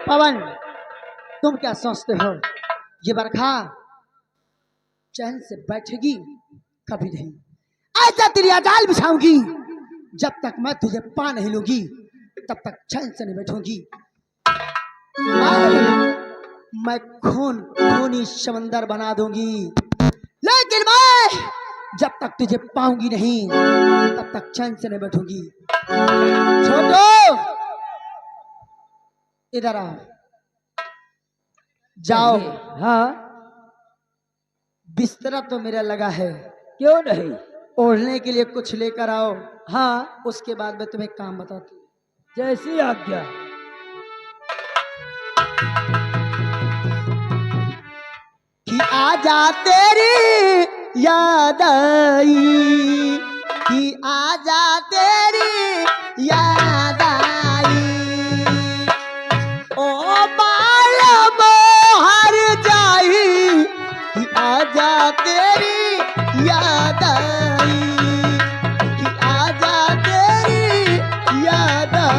पवन, तुम क्या सोचते हो ये बरखा चैन से बैठेगी? कभी नहीं। ऐसा तेरी जाल बिछाऊंगी, जब तक मैं तुझे पा नहीं लूंगी तब तक चैन से नहीं बैठूंगी। मैं खून खूनी समंदर बना दूंगी, लेकिन मैं जब तक तुझे पाऊंगी नहीं तब तक चैन से नहीं बैठूंगी। छोटो, इधर आओ। जाओ। हाँ, बिस्तरा तो मेरा लगा है, क्यों नहीं? ओढ़ने के लिए कुछ लेकर आओ। हाँ, उसके बाद मैं तुम्हें काम बताती हूँ। जैसी आज्ञा। कि आजा तेरी याद आई, कि आजा तेरी याद आई, ओ बाल मोहर जाई, कि आजा तेरी याद आई, कि आजा तेरी याद आई।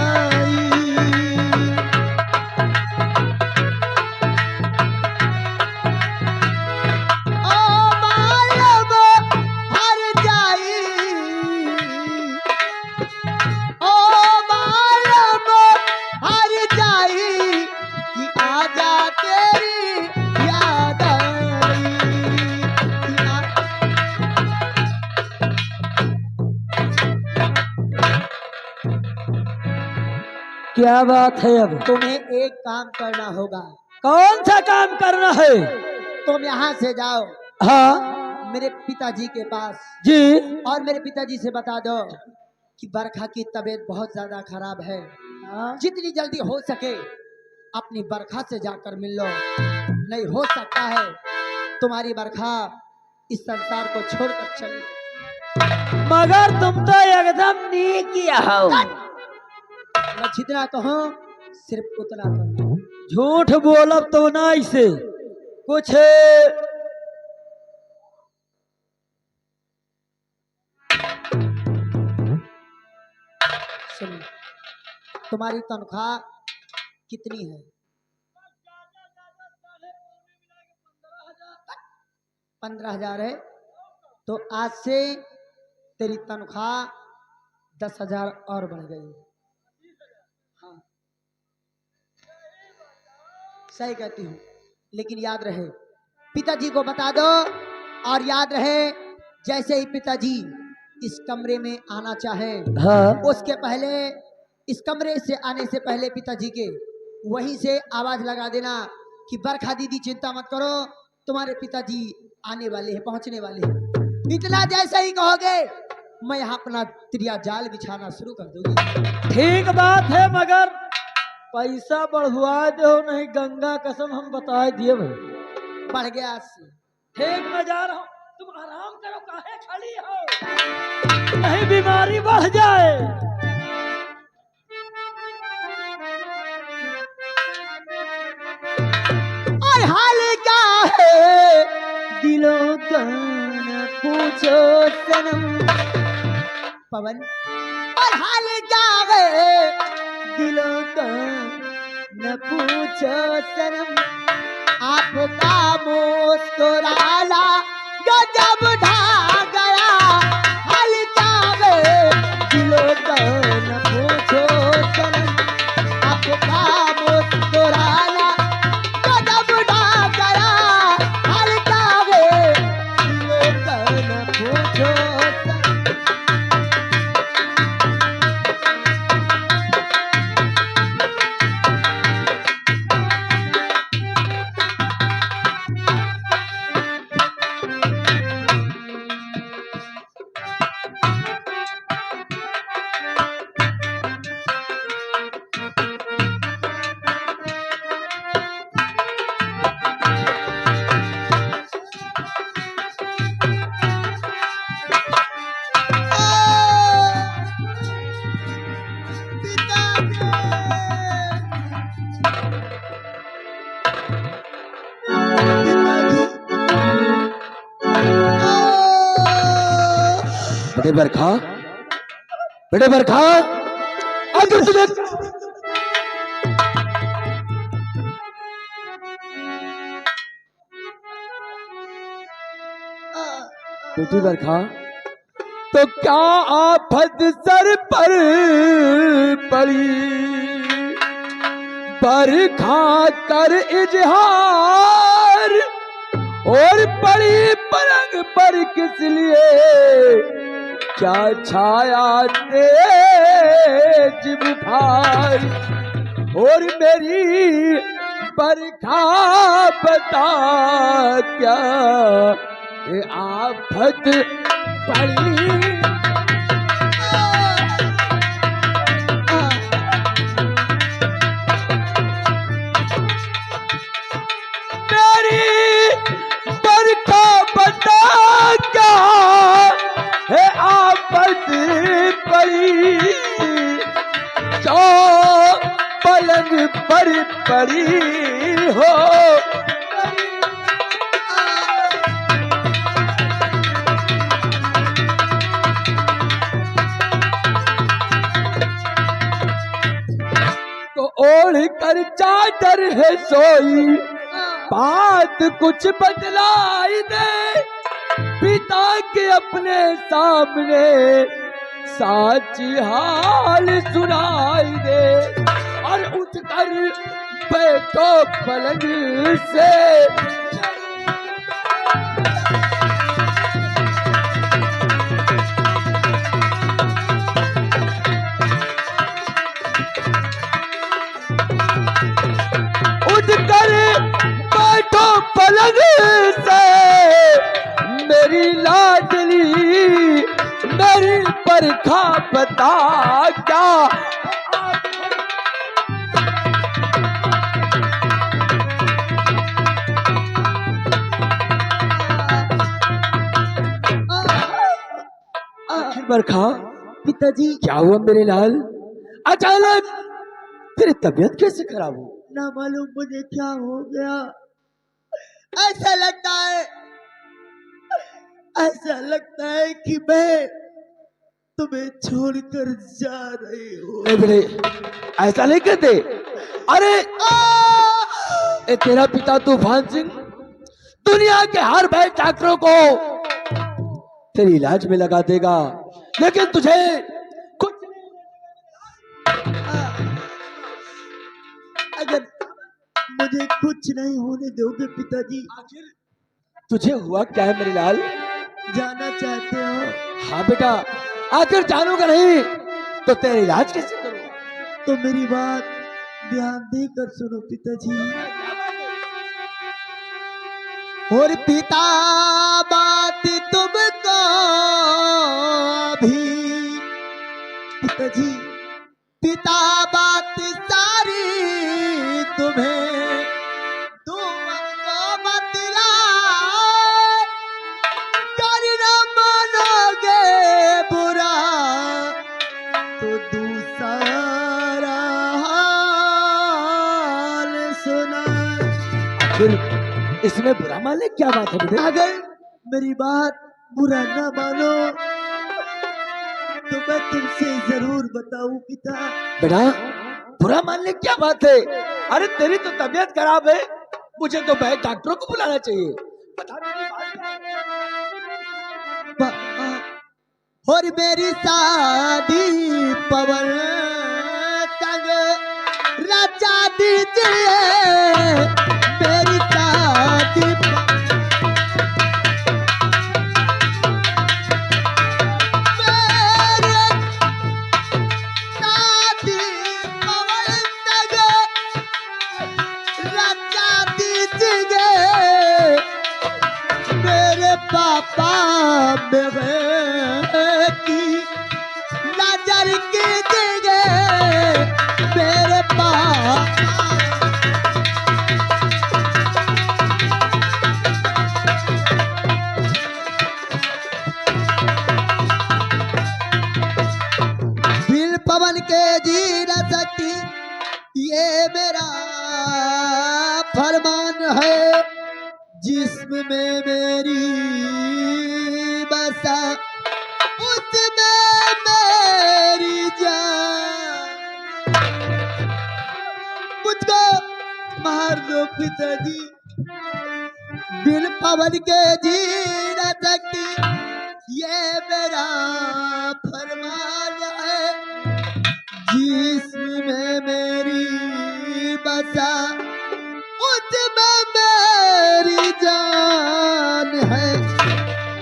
क्या बात है? अब तुम्हें एक काम करना होगा। कौन सा काम करना है? तुम यहाँ से जाओ हाँ मेरे पिताजी के पास, जी। और मेरे पिताजी से बता दो कि बरखा की तबीयत बहुत ज्यादा खराब है। हाँ? जितनी जल्दी हो सके अपनी बरखा से जाकर मिल लो। नहीं हो सकता है तुम्हारी बरखा इस संसार को छोड़कर चले। मगर तुम तो एकदम नहीं किया हो। मैं जितना कहूँ सिर्फ उतना करो। झूठ बोलब तो ना इसे कुछ सुनो, तुम्हारी तनख्वाह कितनी है? 15,000 है। तो आज से तेरी तनख्वाह 10,000 और बढ़ गई। हाँ सही कहती हूँ, लेकिन याद रहे पिताजी को बता दो। और याद रहे जैसे ही पिताजी इस कमरे में आना चाहे, हाँ उसके पहले, इस कमरे से आने से पहले पिताजी के वहीं से आवाज लगा देना कि बरखा दीदी चिंता मत करो, तुम्हारे पिताजी आने वाले हैं, पहुंचने वाले हैं। इतना जैसे ही कहोगे मैं यहाँ अपना त्रिया जाल बिछाना शुरू कर दूंगी। ठीक बात है, मगर पैसा बढ़वा दो, नहीं गंगा कसम हम बता दिए भाई। बढ़ गया आज से। ठीक, मैं जा रहा हूँ, तुम आराम करो, काहे खड़ी हो? नहीं बीमारी बढ़ जाए। और हाल क्या है दिलों का न पूछो सनम। पवन, और हाल क्या है दिलों का न पूछो सनम। आपका मुस्कुराना गजब ढा गया। हाल क्या है दिलों का न पूछो सनम। आपका मुस्कुराना गजब ढा गया। हाल क्या है दिलों का न पूछो सनम। बेटे बरखा, बेटे बरखा, अगर तुम्हें बेटी बरखा, तो क्या आफत सर पर पड़ी, बरखा कर इजहार, और पड़ी पलंग पर किस लिए, क्या छाया तेज बुखार, और मेरी बरखा बता क्या ये आफत पड़ी। मेरी बरखा बता क्या है आफत पड़ी, जो पलंग पर पड़ी हो। तो ओढ़ कर चादर है सोई, बात कुछ बदलाई दे, पिता के अपने सामने साची हाल सुनाई दे, और उठकर बैठो पलंग से। उठकर बैठो पलंग से, मेरी लाडली मेरी बरखा बता क्या। बरखा, पिताजी क्या हुआ मेरे लाल, अचानक तेरी तबीयत कैसे खराब हो? ना मालूम मुझे क्या हो गया, ऐसा लगता है, ऐसा लगता है कि मैं तुम्हें छोड़कर जा रही हूँ। नहीं बेटे, ऐसा नहीं कहते। अरे ए तेरा पिता तूफान सिंह दुनिया के हर भाई डॉक्टरों को तेरे इलाज में लगा देगा, लेकिन तुझे कुछ अगर मुझे कुछ नहीं होने दोगे पिताजी, आखिर तुझे हुआ क्या है मेरे लाल? जाना चाहते हो? हाँ बेटा, आखिर जानूंगा नहीं तो तेरा इलाज कैसे करूँ? तो मेरी बात ध्यान देकर सुनो पिताजी। और पिता बात तुमको भी, पिताजी पिता बात सारी तुम्हें तुमको बतलाए, कर न मानोगे बुरा तो दूसरा हाल सुना। आखिर इसमें बुरा माने क्या बात है बेटे? अगर मेरी बात बुरा ना मानो तो मैं तुमसे जरूर बताऊं पिता। बेटा बुरा मानने क्या बात है? अरे तेरी तो तबीयत खराब है, मुझे तो भाई डॉक्टरों को बुलाना चाहिए। बता मेरी बात क्या है? और मेरी शादी पवन संग रचा दीजिए, मेरी शादी पापा मेरे की नजर की जगह मेरे पापा। बिन पवन के जी न सकती ये मेरा फरमान है, जिस्म में मेरी बसा उसमें मेरी जान। मुझको मार दो पिताजी, बिन पवन के जी न सकती ये मेरा फरमान है, जिसमें मेरी बसा उसमें मेरी जान है।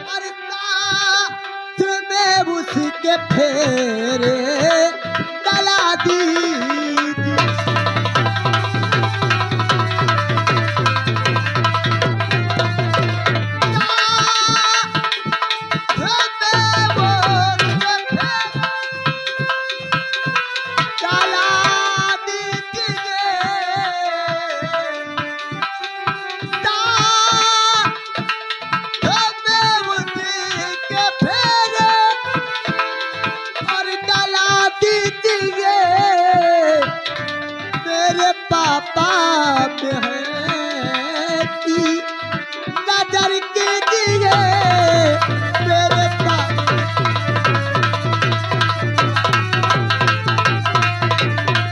अरे साथ में उसके फेरे डला दीजिए। पापा में है कि नजर कीजिए मेरे पापा।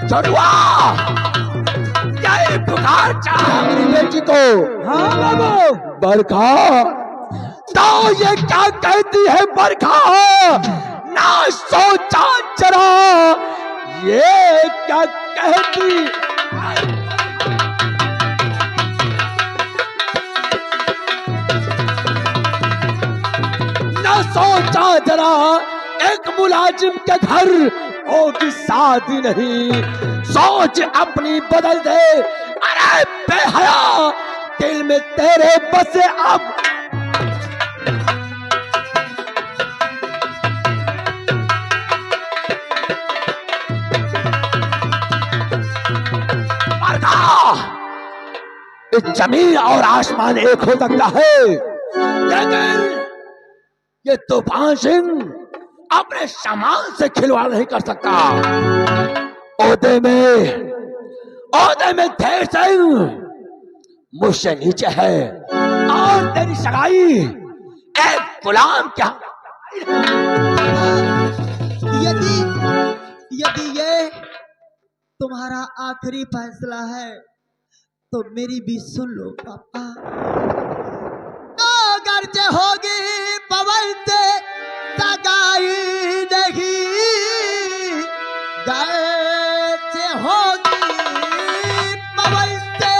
छोटुआ यही पुकार चाहे मेरी बेटी को। हाँ बाबू। बरखा तो ये क्या कहती है बरखा, ना सोचा जरा ये क्या कहती। ना सोचा जरा एक मुलाजिम के घर होगी शादी नहीं, सोच अपनी बदल दे। अरे बेहया दिल में तेरे बसे अब। इस जमीन और आसमान एक हो सकता है, लेकिन ये तूफान सिंह अपने सामान से खिलवाड़ नहीं कर सकता। ओहदे में ढेर सिंह मुझसे नीचे है, और तेरी सगाई एक गुलाम क्या। यदि यदि ये तुम्हारा आखिरी फैसला है तो मेरी भी सुन लो पापा। तो गर्ज होगी पवन से सगाई नहीं, गर्ज होगी पवन से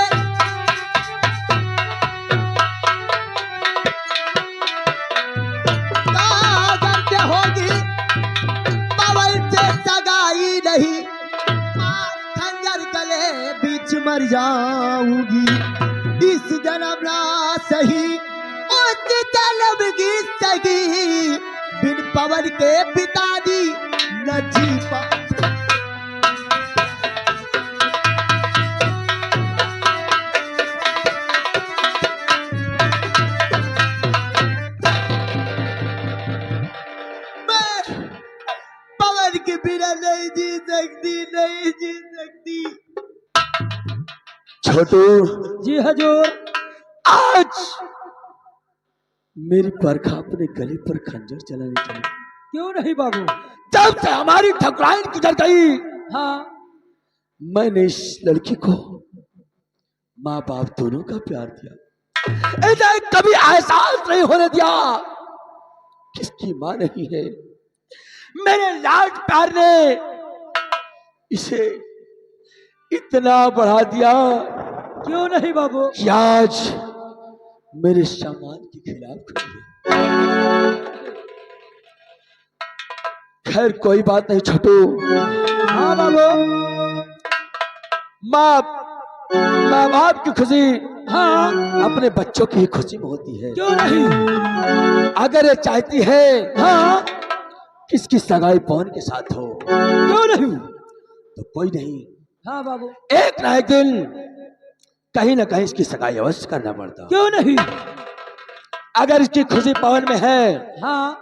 गर्ज होगी पवन से सगाई नहीं। खंजर गले बीच मर जाऊंगी, इस जन्म ना सही उस जन्म की सही, बिन पवन के पिता दी न जी पा। मैं पवन के बिना नहीं जी सकती, नहीं जी सकती। छोटू जी हजूर। आज मेरी बरखा अपने गले पर खंजर चलाने चली। क्यों नहीं बाबू। जब से हमारी ठकुराइन गुजर गई, हाँ मैंने इस लड़की को माँ बाप दोनों का प्यार दिया, इसे कभी एहसास नहीं होने दिया किसकी माँ नहीं है। मेरे लाड प्यार ने इसे इतना बढ़ा दिया क्यों नहीं बाबू। कि आज मेरे सामान के खिलाफ खड़ी है। खैर कोई बात नहीं छोटू। हाँ बाबू। माँ बाप की खुशी हाँ अपने बच्चों की ही खुशी में होती है। क्यों नहीं। अगर ये चाहती है हाँ किसकी सगाई पवन के साथ हो, क्यों नहीं। तो कोई नहीं, हाँ बाबू। एक ना एक दिन कहीं ना कहीं इसकी सगाई अवश्य करना पड़ता। क्यों नहीं। अगर इसकी खुशी पवन में है हाँ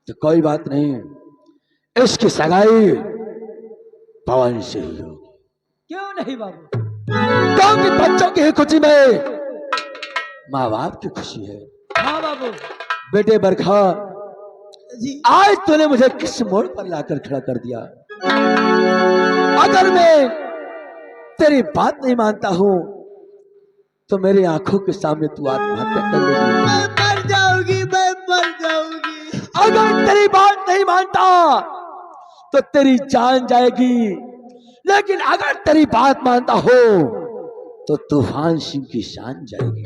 तो कोई बात नहीं, इसकी सगाई पवन से ही होगी। क्यों नहीं बाबू। क्योंकि बच्चों की ही खुशी में माँ बाप की खुशी है। हाँ बाबू। बेटे बरखा जी आज तूने मुझे किस मोड़ पर लाकर खड़ा कर दिया। अगर मैं तेरी बात नहीं मानता हूं तो मेरी आंखों के सामने तू आत्महत्या कर लेगी। मैं मर जाऊंगी, मैं मर जाऊंगी। अगर तेरी बात नहीं मानता तो तेरी जान जाएगी, लेकिन अगर तेरी बात मानता हो तो तूफान सिंह की शान जाएगी।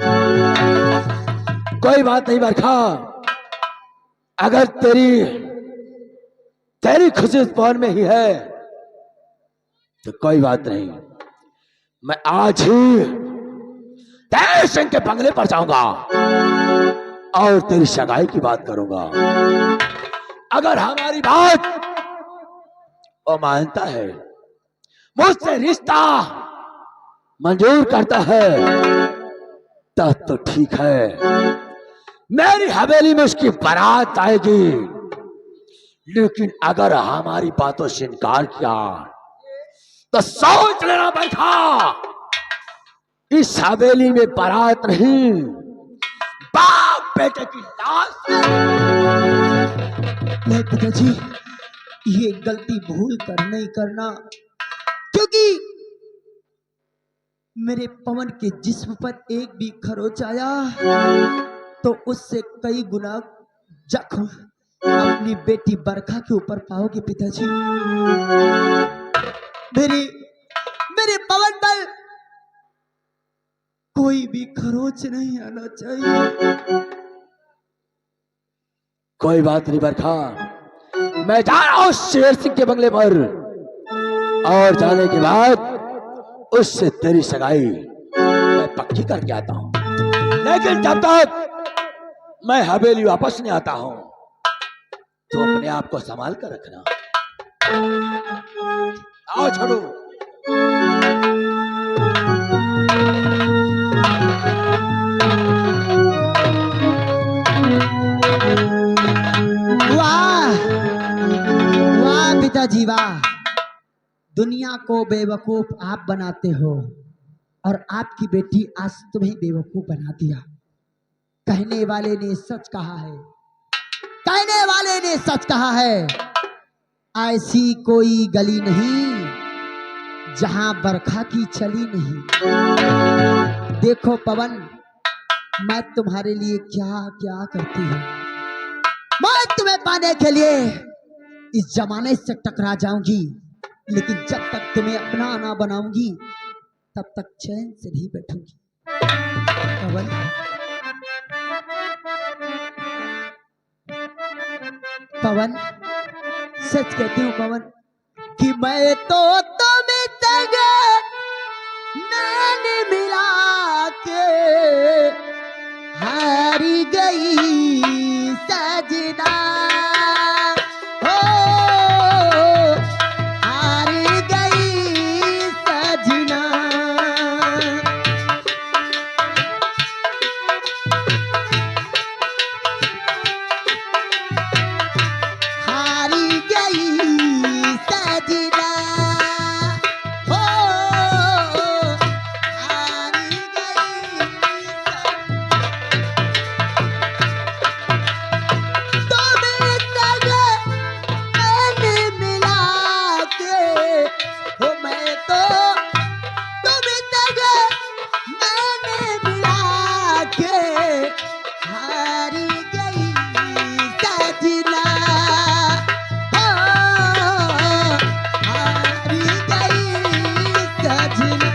कोई बात नहीं बरखा, अगर तेरी खुशी इस पवन में ही है तो कोई बात नहीं, मैं आज ही तेरे सिंह के बंगले पर जाऊंगा और तेरी सगाई की बात करूंगा। अगर हमारी बात वो मानता है, मुझसे रिश्ता मंजूर करता है, तब तो ठीक है, मेरी हवेली में उसकी बारात आएगी। लेकिन अगर हमारी बातों से इनकार किया तो सोच लेना बैठा, इस हवेली में बारात नहीं, बाप बेटे की लाश। नहीं पिताजी, ये गलती भूल कर नहीं करना, क्योंकि मेरे पवन के जिस्म पर एक भी खरोच आया तो उससे कई गुना जख्म अपनी बेटी बरखा के ऊपर पाओगे पिताजी। मेरे पवन पर कोई भी खरोच नहीं आना चाहिए। कोई बात नहीं बरखा, मैं जा रहा हूं शेर सिंह के बंगले पर, और जाने के बाद उससे तेरी सगाई मैं पक्की करके आता हूं। लेकिन जब तक मैं हवेली वापस नहीं आता हूं तो अपने आप को संभाल कर रखना। आओ छोड़ो। वाह वाह पिताजी वाह, दुनिया को बेवकूफ आप बनाते हो और आपकी बेटी आज तुम्हें बेवकूफ बना दिया। कहने वाले ने सच कहा है, कहने वाले ने सच कहा है, ऐसी कोई गली नहीं जहां बरखा की चली नहीं। देखो पवन, मैं तुम्हारे लिए क्या क्या करती हूँ। मैं तुम्हें पाने के लिए इस जमाने से टकरा जाऊंगी, लेकिन जब तक तुम्हें अपना ना बनाऊंगी तब तक चैन से नहीं बैठूंगी। पवन, पवन, सच कहती हूँ पवन कि मैं तो तुम्हें तक मैंने मिला के हारी गई सजना। हो हारी गई सजना। हारी गई सजना। हो हारी गई तुम्हें तक मैंने मिला के। हो मैं तो तुम्हें तक मैंने मिला के हारी गई सजना। हो हारी गई सजना।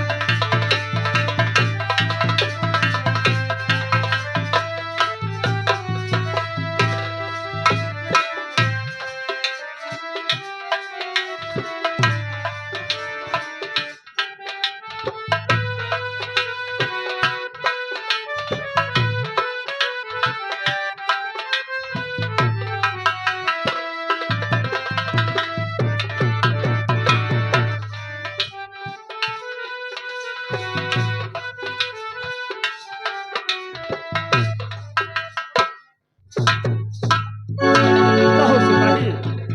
कहो सिपाही।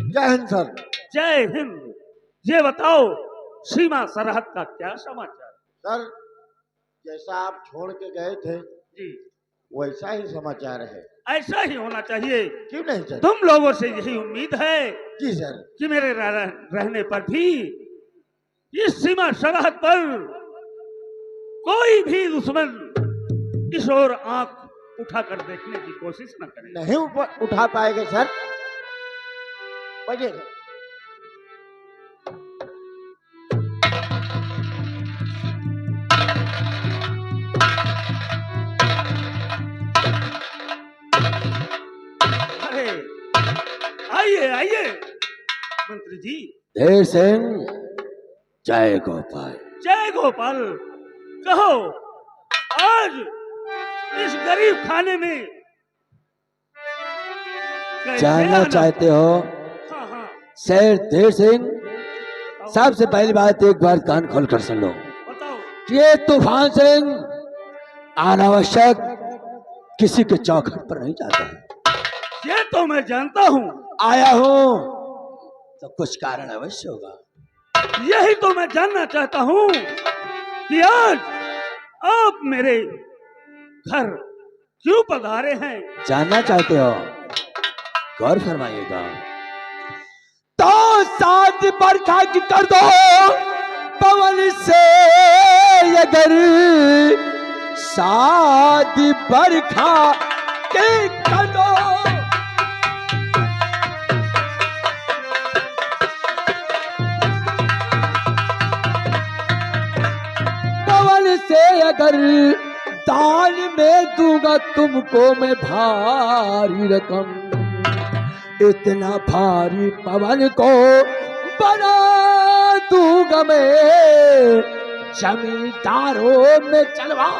जय हिंद सर। जय हिंद। ये बताओ सीमा सरहद का क्या समाचार? सर, जैसा आप छोड़ के गए थे जी, वैसा ही समाचार है। ऐसा ही होना चाहिए। क्यों नहीं सर? तुम लोगों से यही उम्मीद है जी सर। कि मेरे रहने पर भी इस सीमा सरहद पर कोई भी दुश्मन इस ओर आंख उठाकर देखने की कोशिश न करे। नहीं उठा पाएंगे सर। बजे अरे आइए आइए मंत्री जी। देर सिंह, जय गोपाल। जय गोपाल। कहो आज इस गरीब खाने में कैसे जानना आना? चाहते हो हाँ हाँ शेर देर सिंह? सबसे पहली बात एक बार कान खोल कर सुन लो बताओ। कि ये तूफान सिंह अनावश्यक किसी के चौखट पर नहीं जाता है। ये तो मैं जानता हूँ। आया हूं तो कुछ कारण अवश्य होगा। यही तो मैं जानना चाहता हूँ कि आज आप मेरे घर क्यों पधारे हैं? जानना चाहते हो? गौर फरमाइएगा। तो साथ बरखा की कर दो पवन से, अगर साथ बरखा के कर दो। पवन से अगर दान में दूंगा तुमको मैं भारी रकम, इतना भारी पवन को बना दूंगा मैं जमींदारों में चलवा।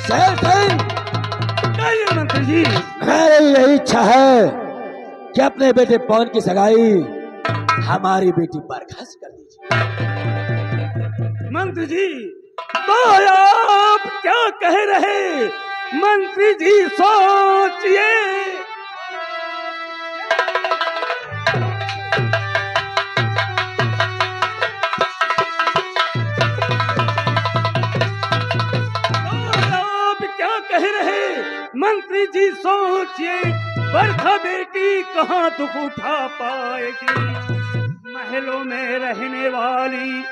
शेर सिंह, कहिए मंत्री जी। मेरी यही इच्छा है कि अपने बेटे पवन की सगाई हमारी बेटी बरखा से कर दीजिए। मंत्री जी तो आप क्या कह रहे? मंत्री जी सोचिए। आप क्या कह रहे? मंत्री जी सोचिए। बरखा बेटी कहाँ दुख उठा पाएगी? महलों में रहने वाली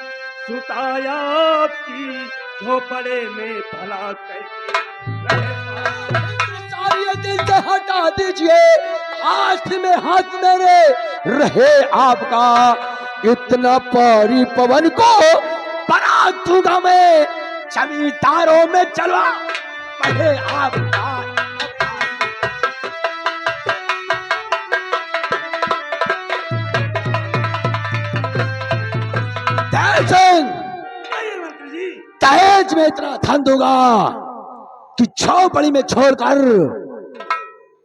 सुताया की झोपड़े में भला सारी दिल से हटा दीजिए। हाथ में हाथ मेरे रहे आपका, इतना पारी पवन को बना दूंगा मैं जमींदारों में चलवा। पहले आपका मंत्री जी। दहेज में इतना धन दूंगा कि झोपड़ी में छोड़कर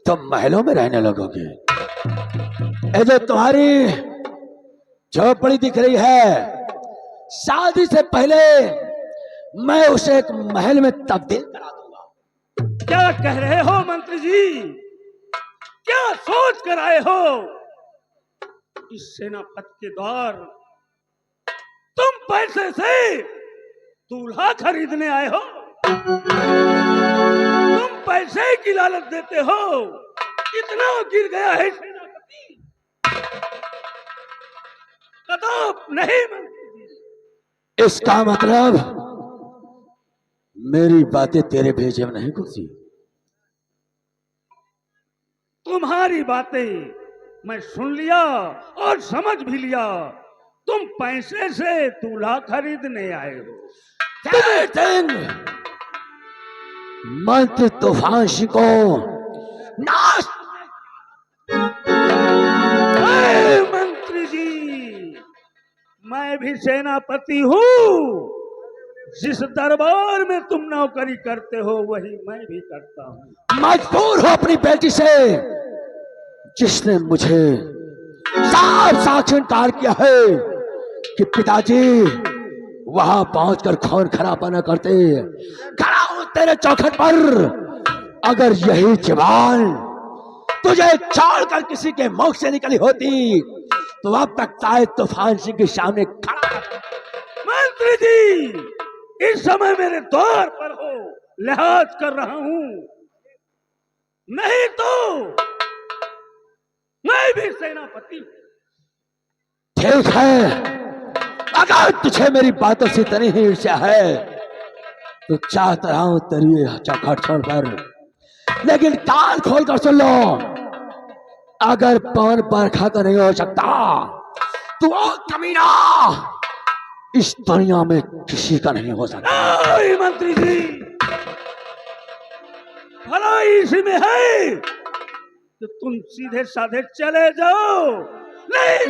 तुम महलों में रहने लगोगे। ये जो तुम्हारी झोपड़ी दिख रही है, शादी से पहले मैं उसे एक महल में तब्दील करा दूंगा। क्या कह रहे हो मंत्री जी? क्या सोच कर आए हो? इस सेनापति के द्वार तुम पैसे से दूल्हा खरीदने आए हो? तुम पैसे की लालच देते हो? इतना गिर गया है सेनापति? कदाप नहीं मंत्री जी। इसका मतलब मेरी बातें तेरे भेजे में नहीं घुसी। तुम्हारी बातें मैं सुन लिया और समझ भी लिया। तुम पैसे से दूल्हा खरीदने आए हो। मंत्री तूफान सिंह को नाश। मंत्री जी, मैं भी सेनापति हूँ। जिस दरबार में तुम नौकरी करते हो वही मैं भी करता हूँ। मजबूर हो अपनी बेटी से, जिसने मुझे साफ साफ इनकार किया है कि पिताजी वहां पहुंचकर खून खराबा न करते। खड़ा हूं तेरे चौखट पर। अगर यही जवान तुझे छोड़कर किसी के मुख से निकली होती तो अब तक शायद तूफान सिंह के सामने खड़ा। मंत्री जी, इस समय मेरे द्वार पर हो, लिहाज कर रहा हूँ। नहीं तो मैं भी सेनापति हूँ। ठीक है, अगर तुझे मेरी बातों से इतनी ही ईर्ष्या है तो चाहता हूं तेरी चौखट छोड़कर, लेकिन कान खोल कर सुन लो, अगर पवन बरखा का नहीं हो सकता तो वो कमीना इस दुनिया में किसी का नहीं हो सकता। नहीं मंत्री जी, भलाई इसी में है कि तुम सीधे साधे चले जाओ। नहीं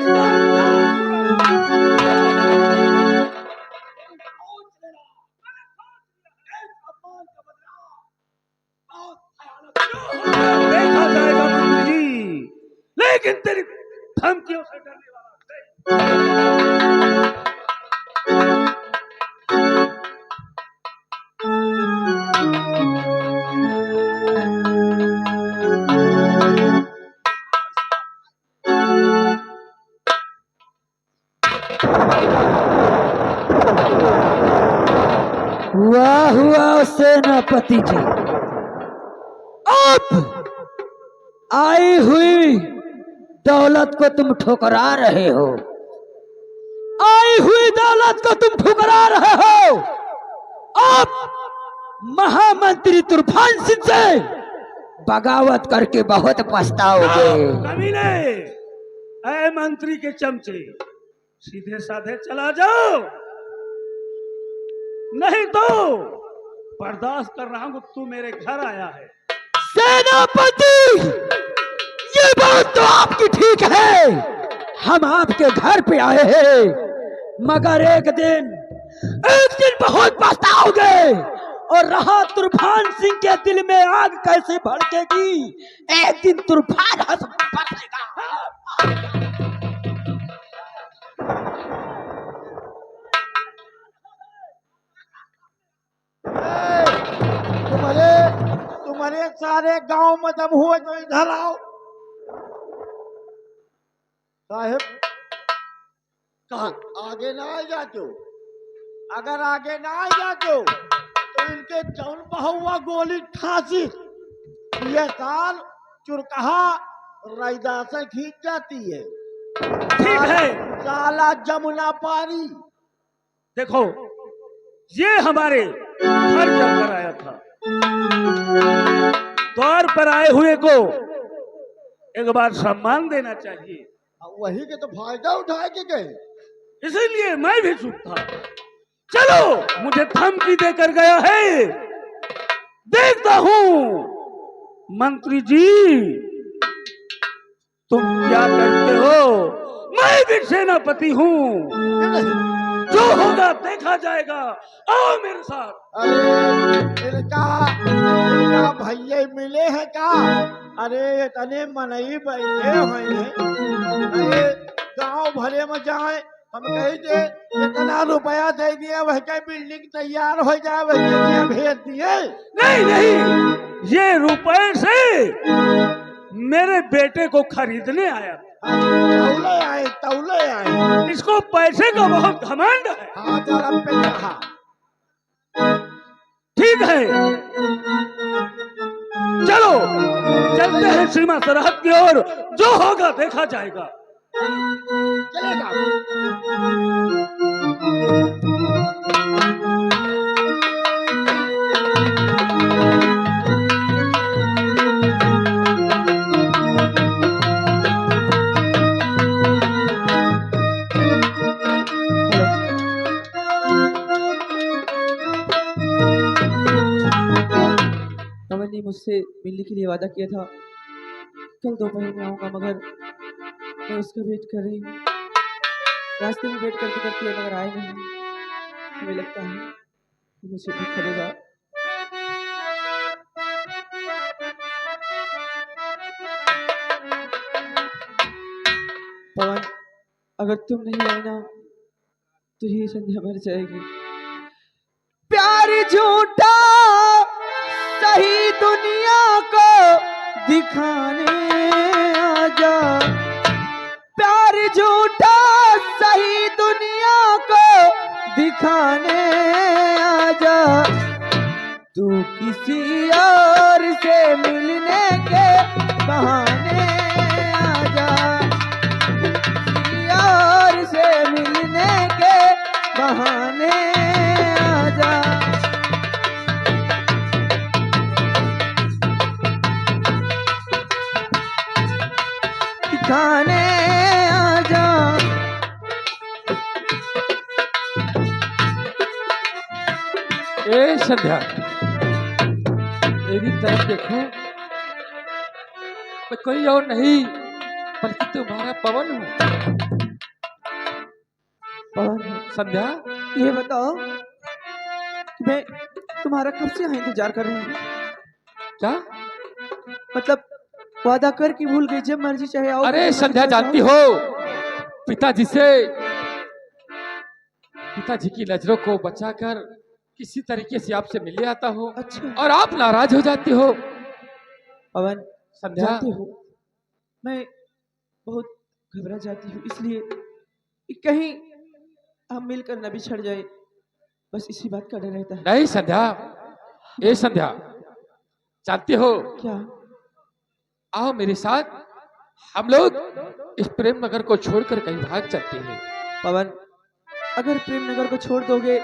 देखा जाएगा मंत्री जी, लेकिन तेरी धमकियों से डरने वाला नहीं। वाह वाह सेनापति जी, अब आई हुई दौलत को तुम ठुकरा रहे हो, आई हुई दौलत को तुम ठुकरा रहे हो। अब महामंत्री तूफान सिंह से बगावत करके बहुत पछताओगे। कमीने, ऐ मंत्री के चमचे, सीधे साधे चला जाओ, नहीं तो बर्दाश्त कर रहा हूं। तू मेरे घर आया है। सेनापति, ये बात तो आपकी ठीक है, हम आपके घर पे आए हैं, मगर एक दिन बहुत पछताओगे। और रहा तूफान सिंह के दिल में आग कैसे भड़केगी, एक दिन तूफान हंस पड़ेगा। तुम्हारे सारे गांव में दम हुए तो इधर आओ। साहेब, कहा आगे ना आ जाते हो? अगर आगे ना आ जाते हो तो इनके जौन बहुआ गोली ठासी, ये साल चुरकहा रैदा से खींच जाती है। ठीक है, साला जमुना पारी। देखो, ये हमारे घर चलकर आया था, द्वार पर आए हुए को एक बार सम्मान देना चाहिए। वही के तो फायदा उठा के गए, इसीलिए मैं भी चुप था। चलो, मुझे धमकी देकर गया है, देखता हूं मंत्री जी तुम क्या करते हो। मैं भी सेनापति हूं, जो होगा देखा जाएगा। आओ मेरे साथ। अरे इनका भैया मिले हैं का? अरे तने मनई बैठे हुए हैं। अरे गांव भरे में जाए, हम कही थे इतना रुपया दे दिया, वह क्या बिल्डिंग तैयार हो जाए, वह भेज दिए। नहीं नहीं, ये रुपए से मेरे बेटे को खरीदने आया था। तौले आए। इसको पैसे का बहुत घमंड है। हाँ, जरा पे कहा। ठीक है, चलो चलते हैं सीमा सरहद की ओर, जो होगा देखा जाएगा। चलेगा। पवन ने मुझसे मिलने के लिए वादा किया था, कल दोपहर में आऊंगा, मगर मैं उसका वेट कर रही हूँ। रास्ते में वेट करते करते अगर आए नहीं, हमें लगता है कि मुझे दुख करेगा। पवन, अगर तुम नहीं आए ना तो ये संध्या मर जाएगी। प्यार झूठा सही दुनिया को दिखाने आजा, प्यार झूठा सही दुनिया को दिखाने आजा, तू किसी और से मिलने के बहाने आजा, किसी और से मिलने के संध्या, मेरी तरफ देखो, मैं कोई और नहीं बल्कि तुम्हारा पवन हूँ। पवन, संध्या, ये बताओ कि मैं तुम्हारा कब से यहाँ इंतजार कर रही हूँ। क्या? मतलब वादा कर कि भूल गई, जब मर्जी चाहे आओ। अरे संध्या, जानती हो पिताजी से, पिताजी की नजरों को बचाकर किसी तरीके से आपसे मिलने आता हो। अच्छा। और आप नाराज हो जाती हो। पवन, संध्या, जानते हो मैं बहुत घबरा जाती हूँ, इसलिए कि कहीं हम मिलकर न बिछड़ जाए, बस इसी बात का डर रहता है। नहीं संध्या, ए संध्या, जानती हो, क्या? आओ मेरे साथ, हम लोग इस प्रेम नगर को छोड़कर कहीं भाग चलते हैं। पवन, अगर प्रेम नगर को छोड़ दोगे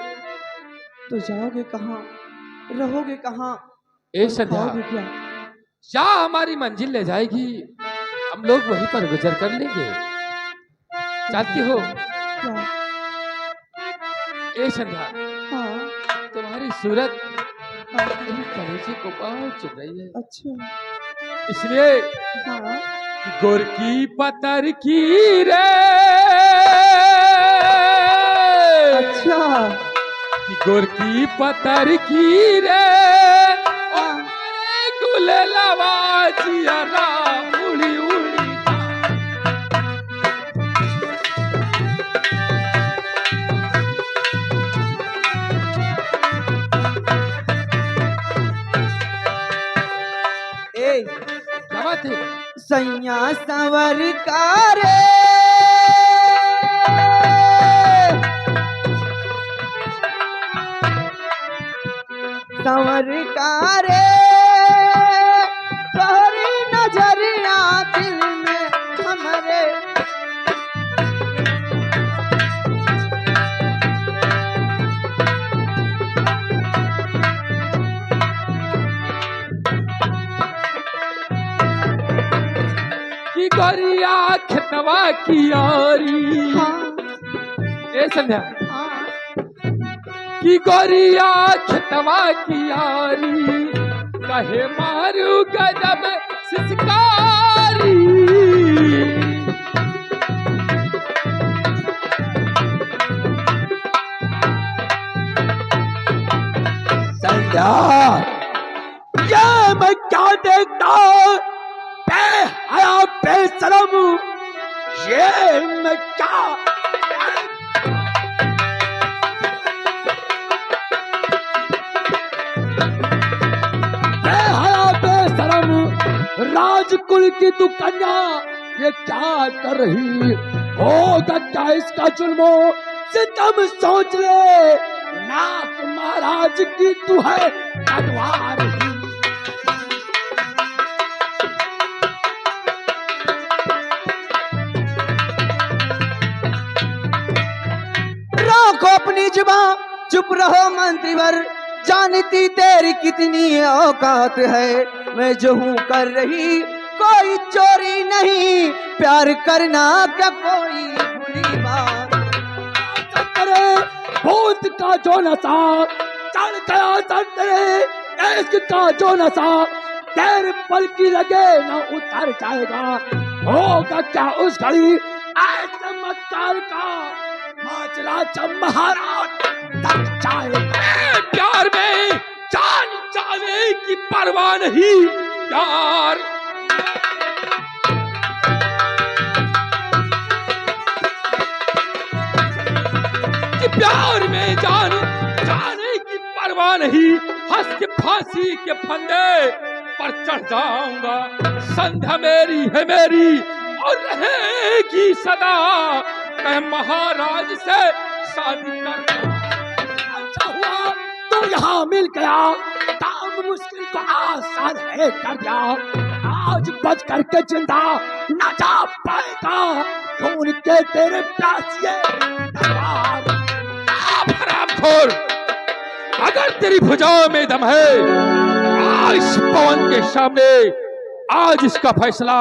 तो जाओगे कहाँ, रहोगे कहाँ, ए और संध्या, खाओगे क्या? जहाँ हमारी मंजिल ले जाएगी हम लोग वहीं पर गुजर कर लेंगे। जानती हो क्या? ए संध्या, हाँ तुम्हारी सूरत हाँ। मेरे कलेजे को बहुत चुभ रही है। अच्छा। इसलिए हाँ। कि गोर की पतर की रे, अच्छा। कि गोर की पतर की रे, और मारे गुलेलवा जियरा उड़ी उड़ी। ए, क्या बात है? सैया संवर का रे, संवर का रे, तोहरी नजरिया दिल में हमरे। कि गोरिया खतवा की यारी। हाँ ए संध्या, हाँ। कि गोरिया खतवा की यारी, कहे मारू गजब सिसकारी। संध्या, ये मैं क्या देखता बेहया बेशरम, ये मैं क्या बेहया बेशरम, राजकुल की तू कन्या ये क्या कर रही? होगा क्या इसका जुल्मो सितम, सोच ले नाथ महाराज की तू है तलवार ही। रखो अपनी जुबान, चुप रहो मंत्रीवर, जानती तेरी कितनी औकात है। मैं जो हूँ कर रही कोई चोरी नहीं, प्यार करना क्या कोई बुरी बात। करे भूत का जो नशा चढ़ गया सर तेरे, इश्क का जो नशा तेरे पल की लगे न उतर जाएगा। होगा क्या उस घड़ी ऐसे चमत्कार का, माजरा जब महाराज तक जाएगा। प्यार में जान जाने की परवाह नहीं, प्यार कि प्यार में जान जाने की परवाह नहीं। हंस के फांसी के फंदे पर चढ़ जाऊंगा। संध्या मेरी है मेरी और रहेगी सदा, मैं महाराज से शादी कर। अच्छा हुआ तू यहाँ मिल गया, काम मुश्किल को आसान है कर दिया। आज बच करके जिंदा न जा पाएगा, खून के तेरे प्यासिए तलवार। आप हरामखोर, अगर तेरी भुजाओं में दम है, आज पवन के सामने आज इसका फैसला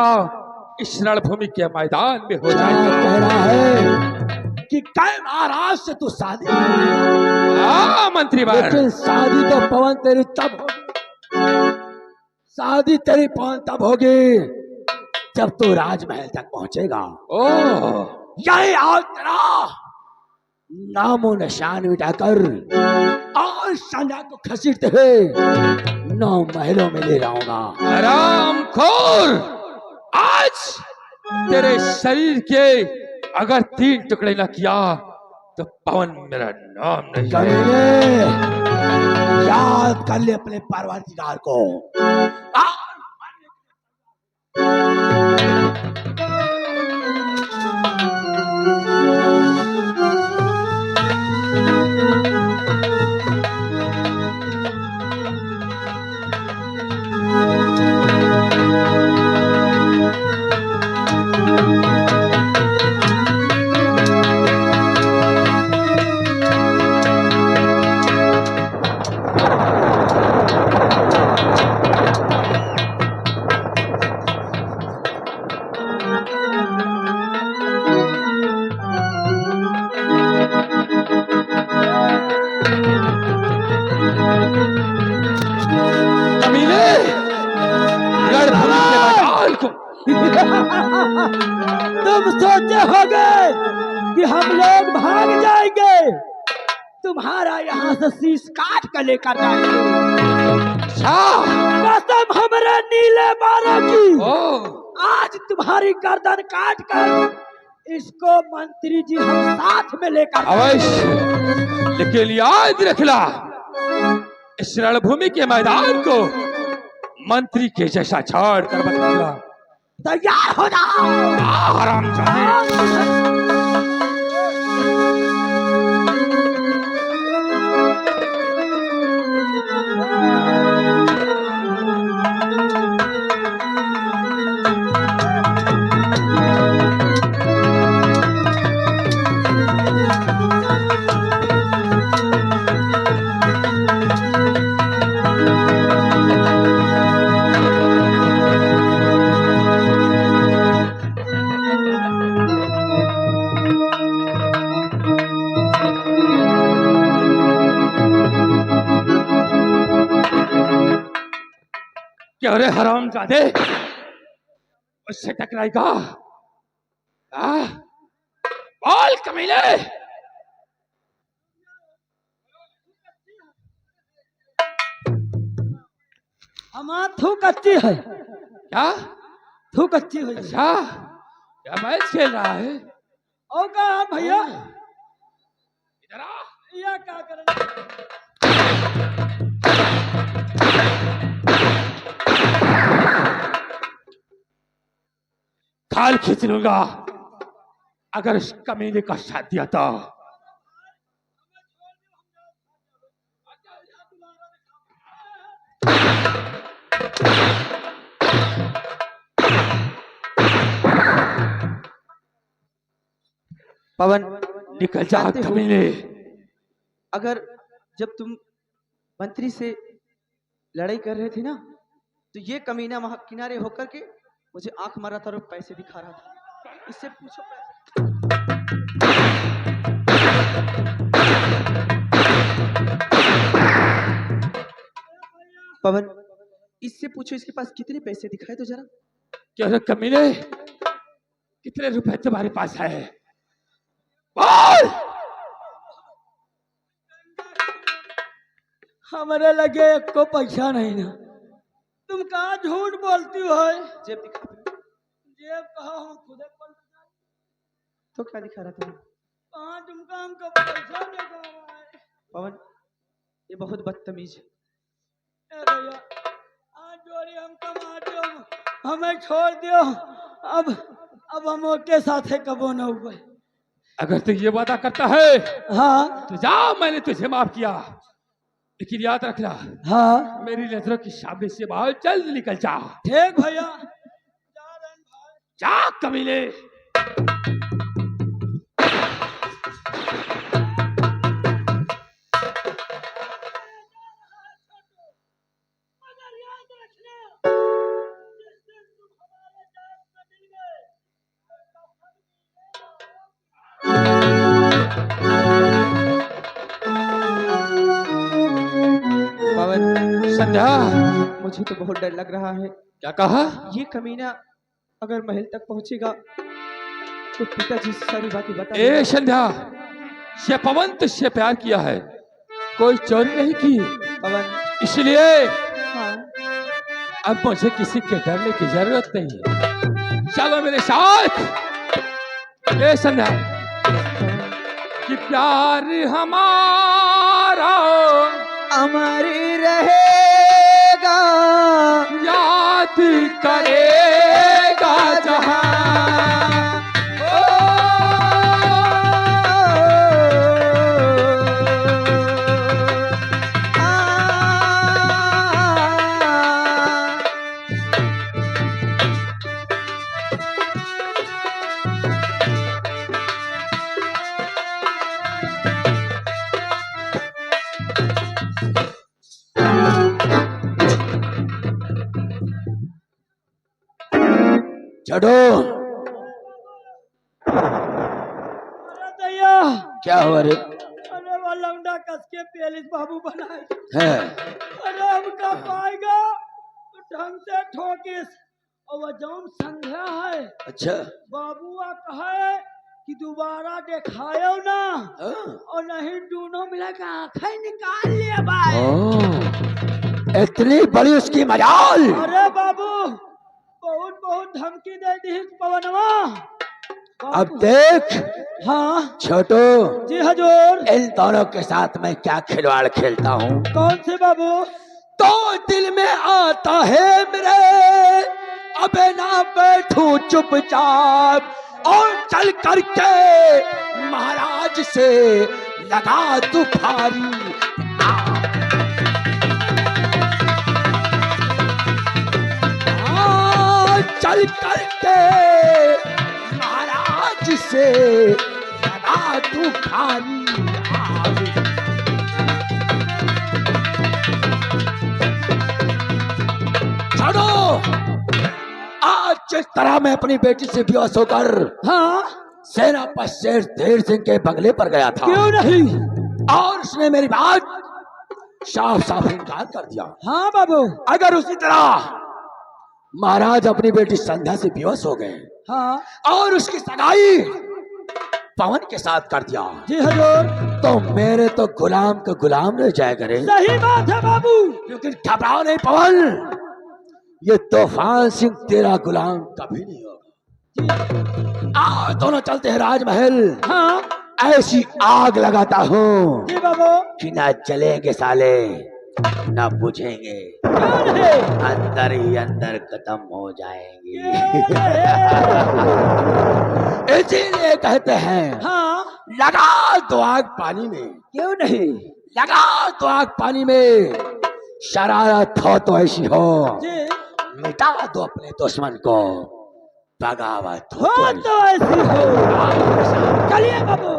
इस रणभूमि के मैदान में हो जाएगा। कह रहा है कि कै महाराज से तू शादी करेगा। हाँ मंत्री वर, लेकिन शादी तो पवन तेरी तब होगी, शादी तेरी पवन तब होगी जब तू राजमहल तक पहुंचेगा। ओह यही आज तेरा नामो निशान मिटाकर और संध्या को घसीटते हुए 9 महलों में ले जाऊंगा। हराम खोर, आज तेरे शरीर के अगर 3 टुकड़े न किया तो पवन मेरा नाम नहीं है। कमीने, याद कर ले अपने परवरदिगार को। कमीने, रणभूमि के मैदान को तुम सोचे होगे कि हम लोग भाग जाएंगे, तुम्हारा यहाँ से शीश काट कर लेकर जाएंगे। कसम हमरे नीले बारों की, ओह आज तुम्हारी गर्दन काट कर इसको मंत्री जी हम साथ में लेकर अवश्य, लेकिन याद रखना इस रणभूमि के मैदान को मंत्री के जैसा छोड़ कर मत निकला। तैयार हो जाओ। हरामजादे। क्या रे हरामजादे, उससे टकराएगा? बोल कमीने। हमारा थू कच्ची है। क्या? थू कच्ची है। अच्छा, क्या मैच खेल रहा है? और कहा भैया, इधर आ। ये क्या करें? खाल खींच लूंगा अगर उस कमीने का साथ दिया तो। पवन, निकल जा जानते हो, कमीने। अगर जब तुम मंत्री से लड़ाई कर रहे थे ना, तो ये कमीना वहां किनारे होकर के मुझे आंख मारा था और पैसे दिखा रहा था। इससे पूछो पवन, इससे पूछो इसके पास कितने पैसे दिखाए तो जरा। क्या रे कमीने, कितने रुपए तुम्हारे पास है? बोल। हमारे लगे को पैसा नहीं ना। तुम कहा झूठ बोलती हो? जेब दिखा दो। जेब कहा, हम खुद तो क्या दिखा रहा था? कहा तुमका हमको पैसा नहीं दे रहा है। पवन, ये बहुत बदतमीज है। ए भैया, आज जोड़ी हम कमाते हो, हमें छोड़ दियो। अब हम के साथ है कबो न हुए। अगर तू ये वादा करता है हाँ तो जा, मैंने तुझे माफ किया, लेकिन याद रखना हाँ मेरी नजरों के सामने से बाहर जल्द निकल जा। ठीक भैया। जा कमीने। संध्या, मुझे तो बहुत डर लग रहा है। क्या कहा? ये कमीना अगर महल तक पहुंचेगा तो पिताजी से सारी बातें बता ए संध्या, ये पवन तुझसे प्यार किया है, कोई चोरी नहीं की, पवन। इसलिए हाँ, अब मुझे किसी के डरने की जरूरत नहीं है। चलो मेरे साथ। ए संध्या, कि प्यार हमारा अमर रहेगा, याद करेगा जहां। चढ़ो। अरे दैया, क्या हुआ रे? अरे वो लौंडा कस के पेलिस बाबू बनाए। है अरे हमका पाएगा तो ढंग से ठोकिस। और वो जौन संध्या है अच्छा। बाबुआ कहे कि दोबारा दिखायो ना, हाँ। और नहीं दोनों मिला के आंखें निकाल लिए भाई। ओ, इतनी बड़ी उसकी मजाल। अरे बाबू, बहुत बहुत धमकी दे दी पवनवा। अब देख। हाँ छोटू, जी हजूर। इन दोनों के साथ मैं क्या खिलवाड़ खेलता हूँ। कौन से बाबू? तो दिल में आता है मेरे, अबे ना बैठूं चुपचाप और चल करके महाराज से लगा तू भारी। चल करके महाराज से लगा तू भारी। छोड़ो, आज जिस तरह मैं अपनी बेटी से बेहोश होकर हाँ सेनापति शेर धेर सिंह के बंगले पर गया था, क्यों नहीं? और उसने मेरी बात साफ साफ इनकार कर दिया। हाँ बाबू। अगर उसी तरह महाराज अपनी बेटी संध्या से बेहोश हो गए हाँ और उसकी सगाई पवन के साथ कर दिया, जी हजूर। तो मेरे तो गुलाम का गुलाम रह जाएगा रे। सही बात है बाबू। लेकिन घबराओ नहीं पवन, ये तूफान सिंह तेरा गुलाम कभी नहीं होगा। आओ दोनों चलते हैं राजमहल। हाँ ऐसी आग लगाता हूँ जी बाबू। कि ना जलेंगे साले ना बुझेंगे, क्यों नहीं? अंदर ही अंदर खत्म हो जाएंगे। इसीलिए कहते हैं हाँ लगा दो आग पानी में। क्यों नहीं? लगा दो आग पानी में, शरारत हो तो ऐसी हो, जी मिटा दो अपने दुश्मन को, बगावत हो हो तो ऐसी। तो ऐसी हो। चलिए बाबू।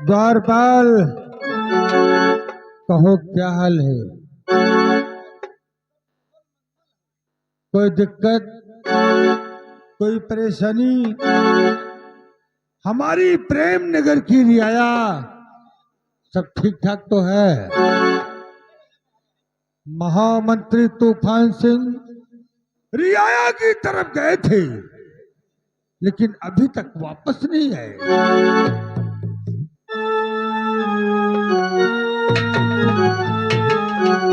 द्वारपाल, कहो क्या हाल है? कोई दिक्कत, कोई परेशानी? हमारी प्रेम नगर की रियाया सब ठीक ठाक तो है? महामंत्री तूफान सिंह रियाया की तरफ गए थे, लेकिन अभी तक वापस नहीं आए।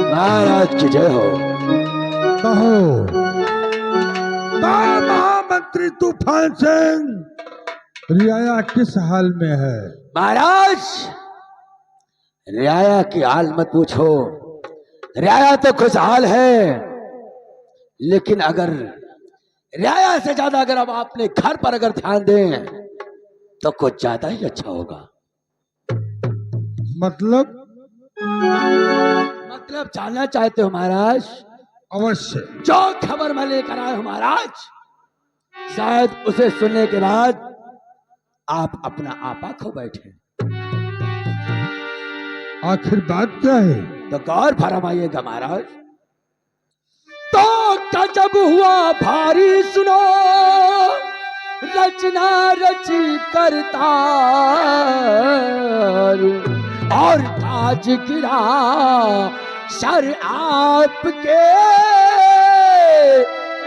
महाराज की जय हो। कहो, महामंत्री तूफान सिंह रियाया किस हाल में है? महाराज, रियाया की हाल मत पूछो, रियाया तो खुशहाल है, लेकिन अगर रियाया से ज्यादा अगर आप अपने घर पर अगर ध्यान दें तो कुछ ज्यादा ही अच्छा होगा। मतलब? मतलब जानना चाहते हो महाराज? अवश्य। जो खबर मैं लेकर आया हूं महाराज, शायद उसे सुनने के बाद आप अपना आपा खो बैठे। आखिर बात क्या है? तो गौर फरमाइएगा महाराज। तो गजब हुआ भारी सुनो, रचना रची करता और ताज गिरा सर आपके,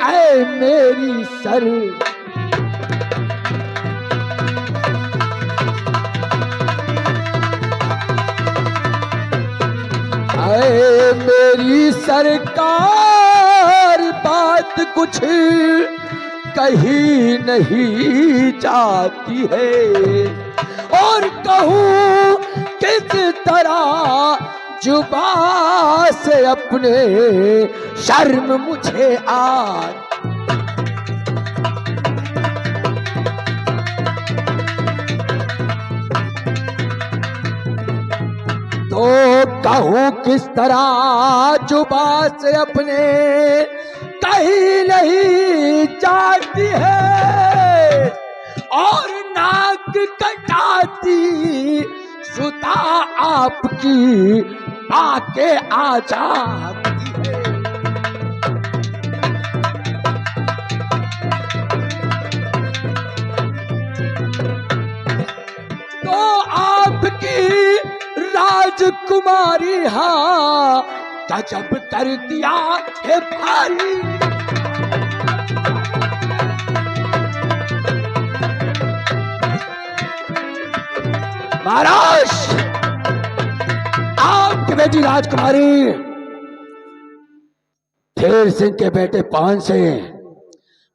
ऐ मेरी सर। ऐ मेरी सरकार, बात कुछ कही नहीं जाती है, और कहूँ किस तरह जुबां से अपने, शर्म मुझे आज। तो कहूँ किस तरह जुबां से अपने, कहीं नहीं जाती है, और नाक कटाती सुता आपकी आके आ जाती है। तो आपकी राजकुमारी हाँ गजब कर दिया है भारी। महाराज, आपकी बेटी राजकुमारी शेर सिंह के बेटे पवन सिंह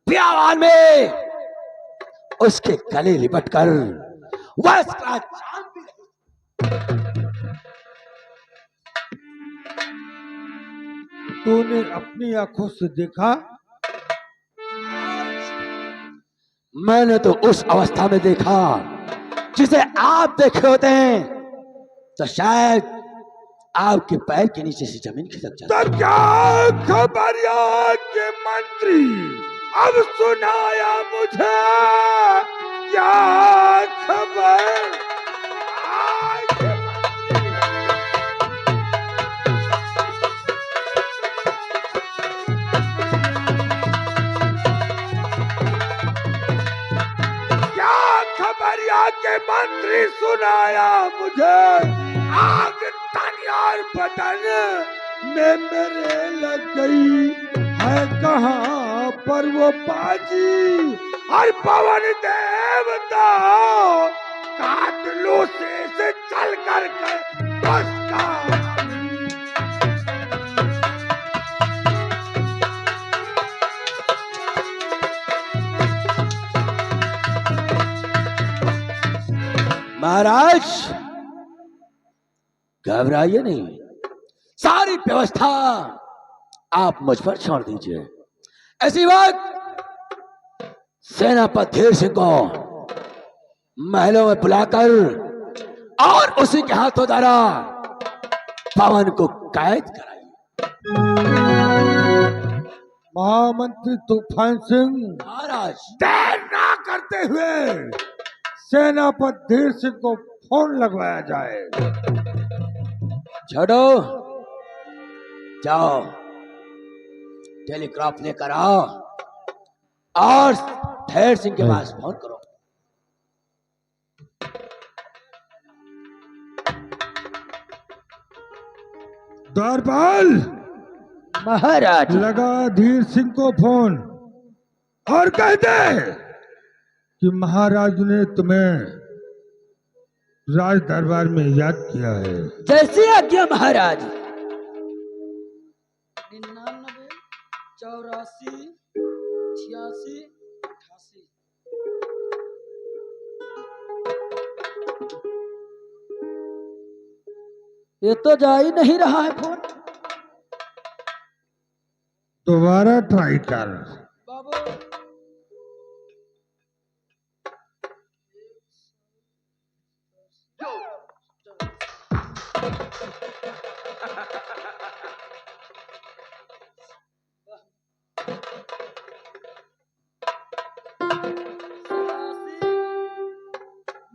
बियावान में उसके गले लिपट कर वह इसका जान भी नहीं। तूने अपनी आंखों से देखा? मैंने तो उस अवस्था में देखा जिसे आप देखे होते हैं तो शायद आपके पैर के नीचे से जमीन खिसक जाती। तो क्या खबरिया के मंत्री, अब सुनाया मुझे क्या खबर? खबरिया के मंत्री सुनाया मुझे, आग तन और बदन में मेरे लग गई है, कहाँ पर वो बाजी और पवन देवता, काटलू से चल कर उसका। महाराज घबराइए नहीं, सारी व्यवस्था आप मुझ पर छोड़ दीजिए। ऐसी वक्त सेनापति धीर सिंह को महलों में बुलाकर और उसी के हाथों द्वारा पवन को कैद कराइए। महामंत्री तूफान सिंह, महाराज देर ना करते हुए सेनापति धीर सिंह को फोन लगवाया जाए। छोड़ो, जाओ टेलीग्राफ लेकर आओ और धीर सिंह के पास फोन करो। द्वारपाल, महाराज लगा धीर सिंह को फोन और कह दे कि महाराज ने तुम्हें राज दरबार में याद किया है। जैसी आज्ञा महाराज। 99 84 86 88। ये तो जा ही नहीं रहा है फोन। दोबारा ट्राई कर। बाबू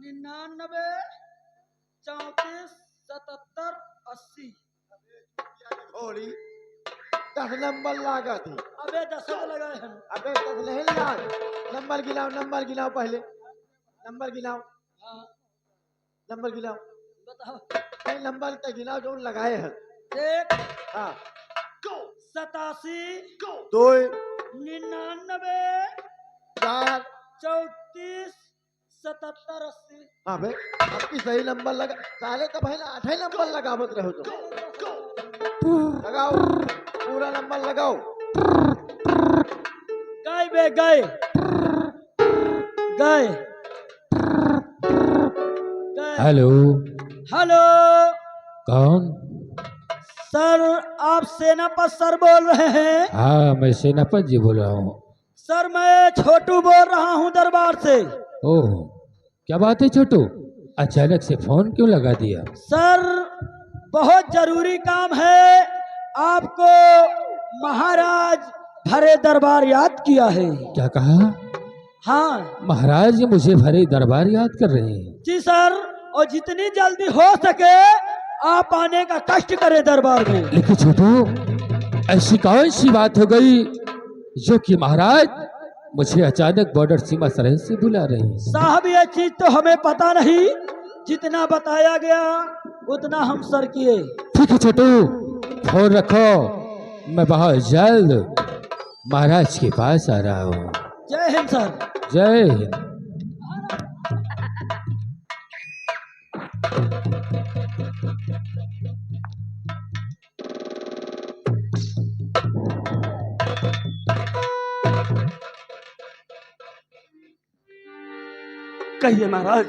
निन्यानबे 34 77 80। थोड़ी 10 नंबर लागत है। अबे 10 लगाए हैं। अबे 10 नहीं लाग। नंबर गिनाओ पहले। नंबर गिनाओ। हाँ नंबर गिनाओ। बताओ। नहीं नंबर तो गिनाओ जो लगाए हैं। एक हाँ 87 2 99 4 34 77 80। हाँ भाई आपकी सही नंबर लगा। साले तो भाई 8 नंबर लगावत रहो तो। लगाओ पूरा नंबर लगाओ। गाय बे गाय गाय गाय। हेलो, हेलो कौन? सर, आप सेनापति सर बोल रहे हैं? हाँ, मैं सेनापति जी बोल रहा हूँ। सर मैं छोटू बोल रहा हूँ दरबार से। ओह, क्या बात है छोटू, अचानक से फोन क्यों लगा दिया? सर बहुत जरूरी काम है, आपको महाराज भरे दरबार याद किया है। क्या कहा? हाँ महाराज मुझे भरे दरबार याद कर रहे हैं। जी सर, और जितनी जल्दी हो सके आप आने का कष्ट करें दरबार में। लेकिन छोटू, ऐसी कौन सी बात हो गई जो कि महाराज मुझे अचानक बॉर्डर सीमा सरहद से बुला रहे हैं? साहब ये चीज तो हमें पता नहीं, जितना बताया गया उतना हम सर किए। ठीक है छोटू, फोन रखो, मैं बहुत जल्द महाराज के पास आ रहा हूँ। जय हिंद सर। जय हिंद। कहिए महाराज,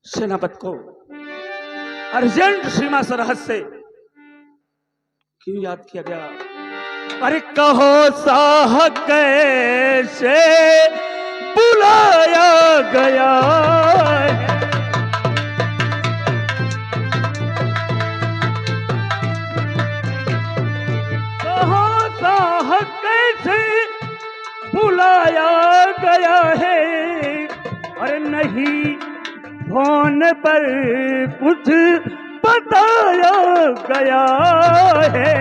सेनापति को अर्जेंट सीमा सरहद से क्यों याद किया गया? अरे कहो साह कैसे बुलाया गया है? कहो साह कैसे बुलाया गया है? अरे नहीं फोन पर कुछ बताया गया है।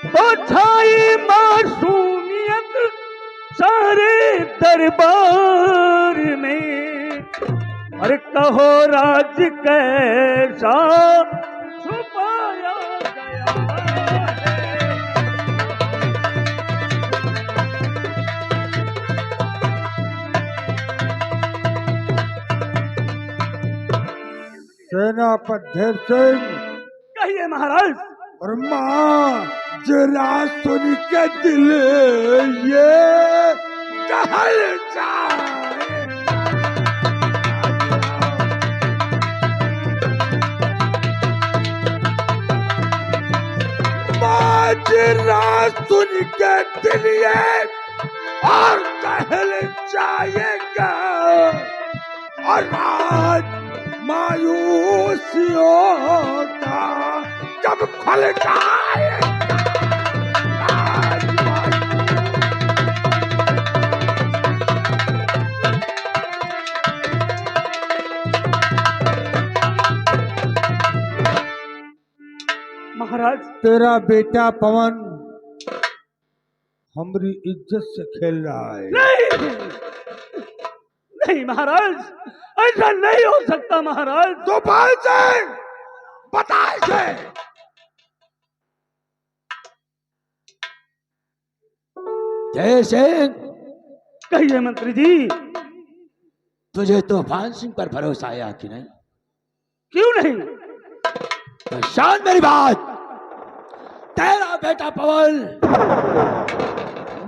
तो छाई मासूमियत सारे दरबार में। अरे कहो राज कैसा छुपाया गया है? सेनापति सिंह कहिए महाराज। और माँ जरा सुन के दिल ये कहल जाए। माँ जरा सुन के दिल ये और कहल जाएगा। और आज मायूसियों का जब खुल जाएगा। महाराज तेरा बेटा पवन हमारी इज्जत से खेल रहा है। नहीं नहीं महाराज, ऐसा नहीं हो सकता महाराज। तो भाई सिंह बता इसे। जय सिंह, कहिए मंत्री जी। तुझे तूफान सिंह पर भरोसा आया कि नहीं? क्यों नहीं? तो शान मेरी बात, तेरा बेटा पवन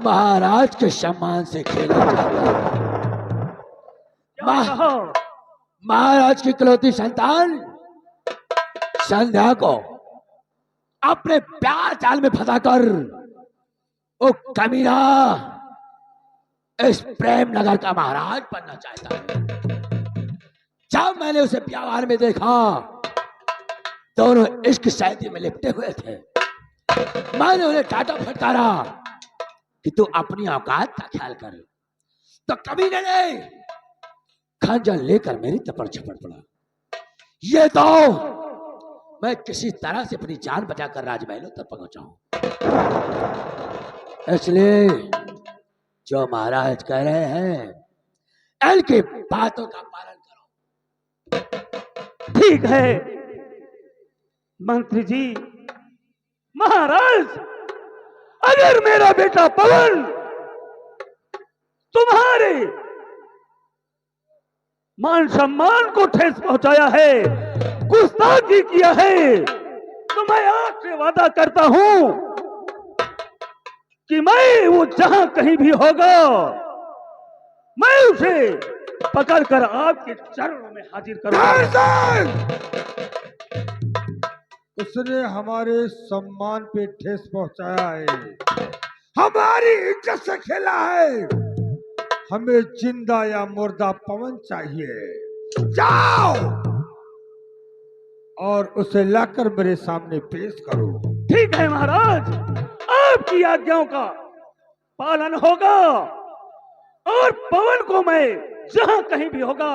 महाराज के सम्मान से खेला जाता है। माँ- कहो महाराज की इकलौती संतान संध्या को अपने प्यार जाल में फंसाकर वो कमीना इस प्रेम नगर का महाराज बनना चाहता है। जब मैंने उसे प्यार में देखा, दोनों इश्क शादी में लिपटे हुए थे। मैंने उन्हें डांटा फटकारा कि तू अपनी औकात का ख्याल कर, तो कमीने ने खंजर लेकर मेरी तपर झपट पड़ा। ये तो मैं किसी तरह से अपनी जान बचाकर राजमहलों तक पहुंचाऊं। इसलिए जो महाराज कह रहे हैं इनकी बातों का पालन करो। ठीक है मंत्री जी। महाराज, अगर मेरा बेटा पवन तुम्हारे मान सम्मान को ठेस पहुंचाया है, गुस्ताखी किया है, तो मैं आपसे वादा करता हूं कि मैं वो जहां कहीं भी होगा, मैं उसे पकड़कर आपके चरणों में हाजिर करूंगा। उसने हमारे सम्मान पे ठेस पहुंचाया है, हमारी इज्जत से खेला है। हमें जिंदा या मुर्दा पवन चाहिए। जाओ और उसे लाकर मेरे सामने पेश करो। ठीक है महाराज, आपकी आज्ञाओं का पालन होगा और पवन को मैं जहां कहीं भी होगा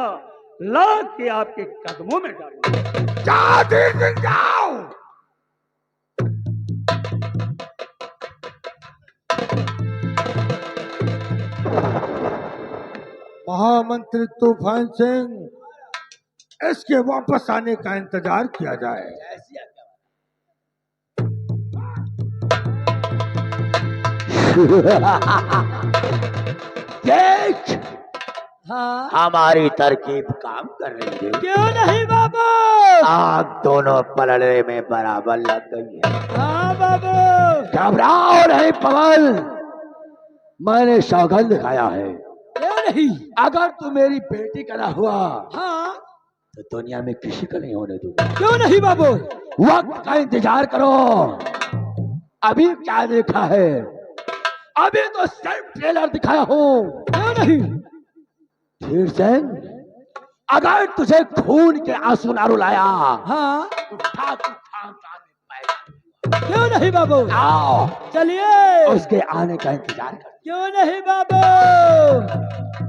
ला के आपके कदमों में डालूंगा। जाओ धीर सिंह, जाओ। महामंत्री तूफान सिंह, इसके वापस आने का इंतजार किया जाए। देख, हाँ हमारी तरकीब काम कर रही है। क्यों नहीं बाबू? आग दोनों पलड़े में बराबर लग गई है। हाँ बाबू। घबराओ नहीं पवन, मैंने सौगंध खाया है, क्यों नहीं? अगर तू मेरी बेटी का ना हुआ हाँ तो दुनिया में किसी का नहीं होने दूंगा। क्यों नहीं बाबू? वक्त का इंतजार करो। अभी क्या देखा है? अभी तो सिर्फ ट्रेलर दिखाया हूँ। क्यों नहीं? फिर से अगर तुझे खून के आंसू ना रुलाया हाँ तो ठाकुर खानदान में पैदा क्यों नहीं बाबू? आओ चलिए। उसके आने का इंतजार कर। क्यों नहीं बाबू?